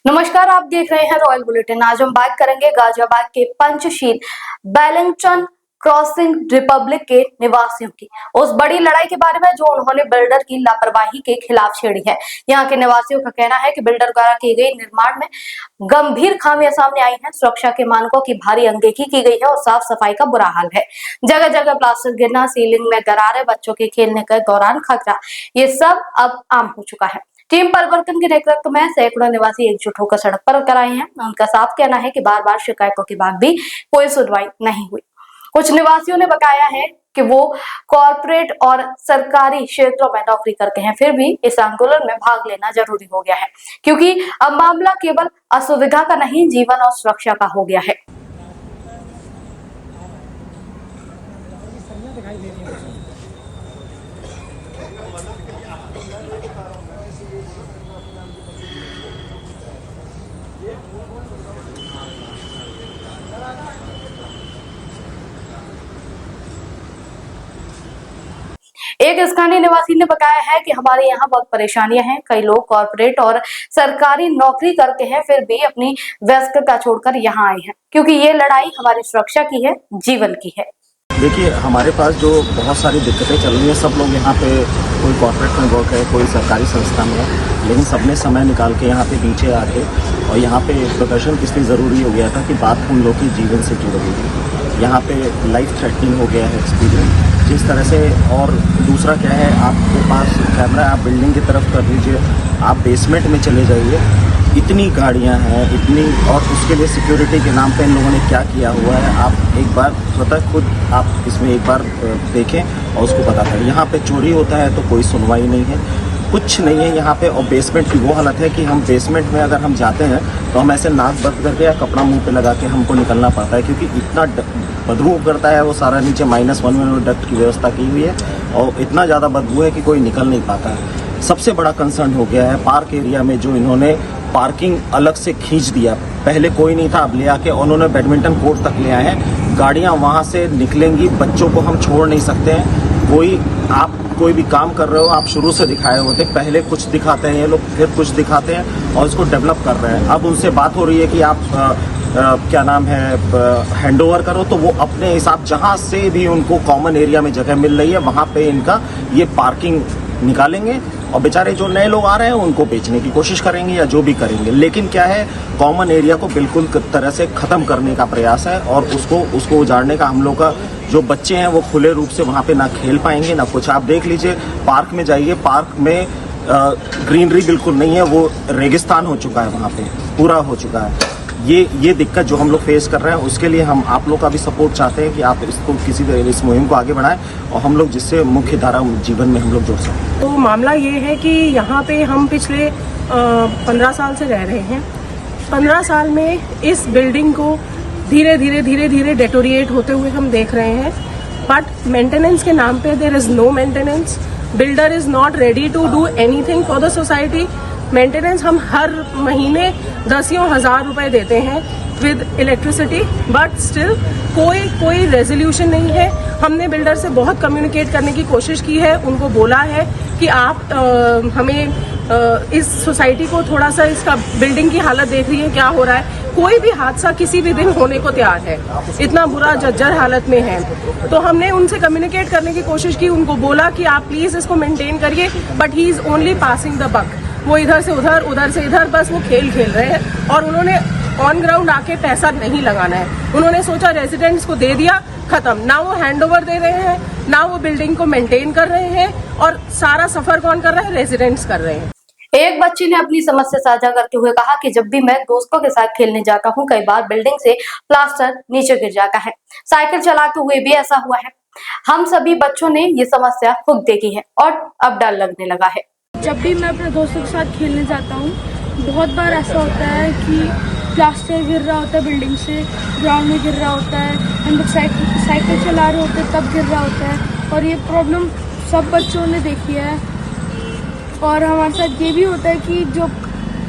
नमस्कार, आप देख रहे हैं रॉयल बुलेटिन। आज हम बात करेंगे गाजियाबाद के पंचशील बेलिंगटन क्रॉसिंग रिपब्लिक के निवासियों की उस बड़ी लड़ाई के बारे में जो उन्होंने बिल्डर की लापरवाही के खिलाफ छेड़ी है। यहाँ के निवासियों का कहना है कि बिल्डर द्वारा की गई निर्माण में गंभीर खामियां सामने आई हैं। सुरक्षा के मानकों की भारी अनदेखी की गई है और साफ सफाई का बुरा हाल है। जगह जगह प्लास्टर गिरना, सीलिंग में दरारें, बच्चों के खेलने के दौरान खतरा, ये सब अब आम हो चुका है। टीम परिवर्तन के नेतृत्व में सैकड़ों निवासी एकजुट होकर सड़क पर उतर आए हैं। उनका साफ कहना है कि बार बार शिकायतों के बाद भी कोई सुनवाई नहीं हुई। कुछ निवासियों ने बताया है कि वो कॉर्पोरेट और सरकारी क्षेत्रों में नौकरी करते हैं, फिर भी इस आंदोलन में भाग लेना जरूरी हो गया है, क्योंकि अब मामला केवल असुविधा का नहीं, जीवन और सुरक्षा का हो गया है। एक स्थानीय निवासी ने बताया है कि हमारे यहाँ बहुत परेशानियां हैं। कई लोग कॉर्पोरेट और सरकारी नौकरी करते हैं, फिर भी अपनी व्यस्तता छोड़कर यहाँ आए हैं, क्योंकि ये लड़ाई हमारी सुरक्षा की है, जीवन की है। देखिए, हमारे पास जो बहुत सारी दिक्कतें चल रही हैं, सब लोग यहाँ पे कोई कॉर्पोरेट में वर्क है, कोई सरकारी संस्था में है, लेकिन सबने समय निकाल के यहाँ पे नीचे आके और यहाँ पे प्रदर्शन इसलिए ज़रूरी हो गया था कि बात हम लोग के जीवन से जुड़ी हुई थी। यहाँ पे लाइफ थ्रेटनिंग हो गया है एक्सपीरियंस जिस तरह से। और दूसरा क्या है, आपके पास कैमरा, आप बिल्डिंग की तरफ कर लीजिए, आप बेसमेंट में चले जाइए, इतनी गाड़ियां हैं, इतनी, और उसके लिए सिक्योरिटी के नाम पे इन लोगों ने क्या किया हुआ है, आप एक बार स्वतः खुद आप इसमें एक बार देखें और उसको पता करें। यहाँ पे चोरी होता है तो कोई सुनवाई नहीं है, कुछ नहीं है यहाँ पे। और बेसमेंट की वो हालत है कि हम बेसमेंट में अगर हम जाते हैं तो हम ऐसे नाक बंद करके या कपड़ा मुंह पे लगा के हमको निकलना पड़ता है, क्योंकि इतना बदबू करता है वो सारा। नीचे -1 में डक्ट की व्यवस्था की हुई है और इतना ज़्यादा बदबू है कि कोई निकल नहीं पाता है। सबसे बड़ा कंसर्न हो गया है पार्क एरिया में, जो इन्होंने पार्किंग अलग से खींच दिया। पहले कोई नहीं था, अब ले आके उन्होंने बैडमिंटन कोर्ट तक ले आए हैं। गाड़ियाँ वहाँ से निकलेंगी, बच्चों को हम छोड़ नहीं सकते हैं। आप कोई भी काम कर रहे हो, आप शुरू से दिखाए होते, पहले कुछ दिखाते हैं ये लोग, फिर कुछ दिखाते हैं और इसको डेवलप कर रहे हैं। अब उनसे बात हो रही है कि आप क्या नाम है, हैंडओवर करो, तो वो अपने हिसाब जहाँ से भी उनको कॉमन एरिया में जगह मिल रही है वहाँ पे इनका ये पार्किंग निकालेंगे और बेचारे जो नए लोग आ रहे हैं उनको बेचने की कोशिश करेंगे या जो भी करेंगे। लेकिन क्या है, कॉमन एरिया को बिल्कुल तरह से ख़त्म करने का प्रयास है और उसको उजाड़ने का हम लोग का। जो बच्चे हैं वो खुले रूप से वहाँ पे ना खेल पाएंगे ना कुछ। आप देख लीजिए, पार्क में जाइए, पार्क में ग्रीनरी बिल्कुल नहीं है, वो रेगिस्तान हो चुका है, वहाँ पे पूरा हो चुका है। ये दिक्कत जो हम लोग फेस कर रहे हैं, उसके लिए हम आप लोग का भी सपोर्ट चाहते हैं कि आप इसको इस मुहिम को आगे बढ़ाएं और हम लोग जिससे मुख्य धारा जीवन में हम लोग जुड़ सकें। तो मामला ये है कि यहाँ पे हम पिछले 15 साल से रह रहे हैं। 15 साल में इस बिल्डिंग को धीरे धीरे डेटोरिएट होते हुए हम देख रहे हैं, बट मेंटेनेंस के नाम पे there is no maintenance. Builder is not ready to do anything for the society. Maintenance हम हर महीने 10,000 रुपए देते हैं विद इलेक्ट्रिसिटी, बट स्टिल कोई रेजोल्यूशन नहीं है। हमने बिल्डर से बहुत कम्युनिकेट करने की कोशिश की है, उनको बोला है कि आप हमें इस सोसाइटी को थोड़ा सा, इसका बिल्डिंग की हालत देख रही है क्या हो रहा है। कोई भी हादसा किसी भी दिन होने को तैयार है, इतना बुरा जर्जर हालत में है। तो हमने उनसे कम्युनिकेट करने की कोशिश की, उनको बोला कि आप प्लीज इसको मेंटेन करिए, but he is only passing the buck. वो इधर से उधर से इधर बस वो खेल रहे हैं और उन्होंने ऑन ग्राउंड आके पैसा नहीं लगाना है। उन्होंने सोचा रेजिडेंट्स को दे दिया, खत्म। ना वो हैंडओवर दे रहे हैं, ना वो बिल्डिंग को मेंटेन कर रहे हैं, और सारा सफर कौन कर रहा है, रेजिडेंट्स कर रहे हैं। एक बच्ची ने अपनी समस्या साझा करते हुए कहा कि जब भी मैं दोस्तों के साथ खेलने जाता हूँ, कई बार बिल्डिंग से प्लास्टर नीचे गिर जाता है। साइकिल चलाते हुए भी ऐसा हुआ है। हम सभी बच्चों ने ये समस्या खुद देखी है और अब डर लगने लगा है। जब भी मैं अपने दोस्तों के साथ खेलने जाता हूँ, बहुत बार ऐसा होता है कि प्लास्टर गिर रहा होता है, बिल्डिंग से ग्राउंड में गिर रहा होता है, हम लोग साइकिल चला रहे होते हैं तब गिर रहा होता है, और ये प्रॉब्लम सब बच्चों ने देखी है। और हमारे साथ ये भी होता है कि जो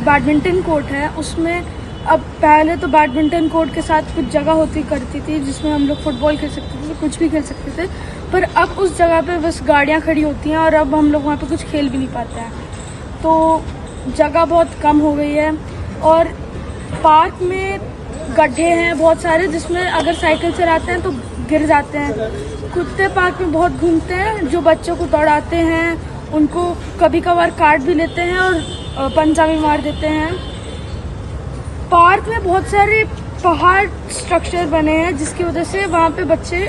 बैडमिंटन कोर्ट है उसमें, अब पहले तो बैडमिंटन कोर्ट के साथ कुछ जगह करती थी जिसमें हम लोग फुटबॉल खेल सकते थे, कुछ भी खेल सकते थे, पर अब उस जगह पे बस गाड़ियाँ खड़ी होती हैं और अब हम लोग वहाँ पे कुछ खेल भी नहीं पाते हैं। तो जगह बहुत कम हो गई है। और पार्क में गड्ढे हैं बहुत सारे, जिसमें अगर साइकिल चलाते हैं तो गिर जाते हैं। कुत्ते पार्क में बहुत घूमते हैं, जो बच्चों को दौड़ाते हैं, उनको कभी कभार काट भी लेते हैं और पंजा भी मार देते हैं। पार्क में बहुत सारे पहाड़ स्ट्रक्चर बने हैं, जिसकी वजह से वहाँ पे बच्चे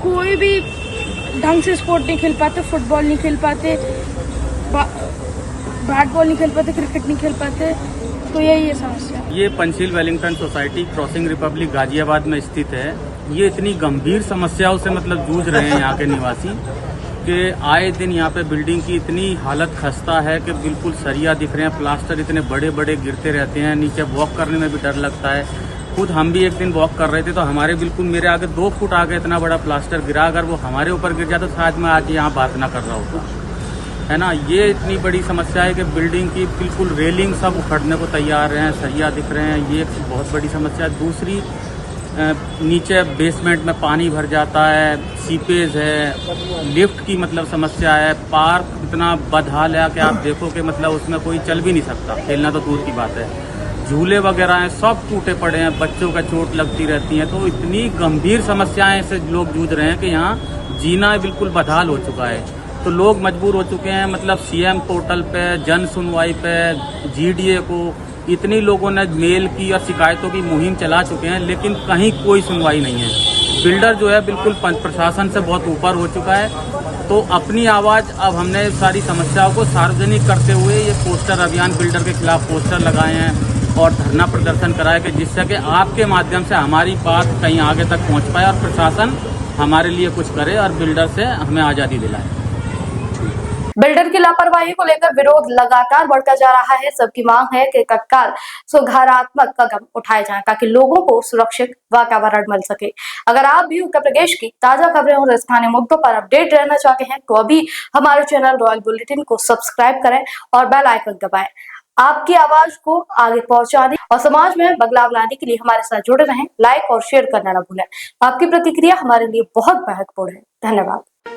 कोई भी ढंग से स्पोर्ट नहीं खेल पाते, फुटबॉल नहीं खेल पाते, बैट बॉल नहीं खेल पाते, क्रिकेट नहीं खेल पाते। तो यही है समस्या। ये Panchsheel Wellington society crossing Republic Ghaziabad में स्थित है। ये इतनी गंभीर समस्याओं से मतलब जूझ रहे हैं यहाँ के निवासी कि आए दिन यहाँ पे बिल्डिंग की इतनी हालत खस्ता है कि बिल्कुल सरिया दिख रहे हैं, प्लास्टर इतने बड़े बड़े गिरते रहते हैं, नीचे वॉक करने में भी डर लगता है। खुद हम भी एक दिन वॉक कर रहे थे तो हमारे बिल्कुल मेरे आगे 2 फुट आगे इतना बड़ा प्लास्टर गिरा, अगर वो हमारे ऊपर गिर जाता तो शायद मैं आज यहाँ बात ना कर रहा होता, है ना। ये इतनी बड़ी समस्या है कि बिल्डिंग की बिल्कुल रेलिंग सब उखड़ने को तैयार हैं, सरिया दिख रहे हैं, ये एक बहुत बड़ी समस्या है। दूसरी, नीचे बेसमेंट में पानी भर जाता है, सीपेज है, लिफ्ट की मतलब समस्या है, पार्क इतना बदहाल है कि आप देखो कि मतलब उसमें कोई चल भी नहीं सकता, खेलना तो दूर की बात है। झूले वगैरह हैं सब टूटे पड़े हैं, बच्चों का चोट लगती रहती है। तो इतनी गंभीर समस्याएं से लोग जूझ रहे हैं कि यहाँ जीना बिल्कुल बदहाल हो चुका है। तो लोग मजबूर हो चुके हैं, मतलब सीएम पोर्टल पे, जन सुनवाई पे, जीडीए को इतनी लोगों ने मेल की और शिकायतों की मुहिम चला चुके हैं, लेकिन कहीं कोई सुनवाई नहीं है। बिल्डर जो है बिल्कुल प्रशासन से बहुत ऊपर हो चुका है। तो अपनी आवाज़ अब हमने सारी समस्याओं को सार्वजनिक करते हुए ये पोस्टर अभियान बिल्डर के खिलाफ पोस्टर लगाए हैं और धरना प्रदर्शन कराया कि जिससे कि आपके माध्यम से हमारी बात कहीं आगे तक पहुंच पाए और प्रशासन हमारे लिए कुछ करे और बिल्डर से हमें आज़ादी दिलाए। बिल्डर की लापरवाही को लेकर विरोध लगातार बढ़ता जा रहा है। सबकी मांग है कि तत्काल सुधारात्मक कदम उठाए जाएं ताकि लोगों को सुरक्षित वातावरण मिल सके। अगर आप भी उत्तर प्रदेश की ताजा खबरें और स्थानीय मुद्दों पर अपडेट रहना चाहते हैं तो अभी हमारे चैनल रॉयल बुलेटिन को सब्सक्राइब करें और बेल आइकन दबाएं। आपकी आवाज को आगे पहुंचाने और समाज में बदलाव लाने के लिए हमारे साथ जुड़े रहें। लाइक और शेयर करना न भूलें। आपकी प्रतिक्रिया हमारे लिए बहुत महत्वपूर्ण है। धन्यवाद।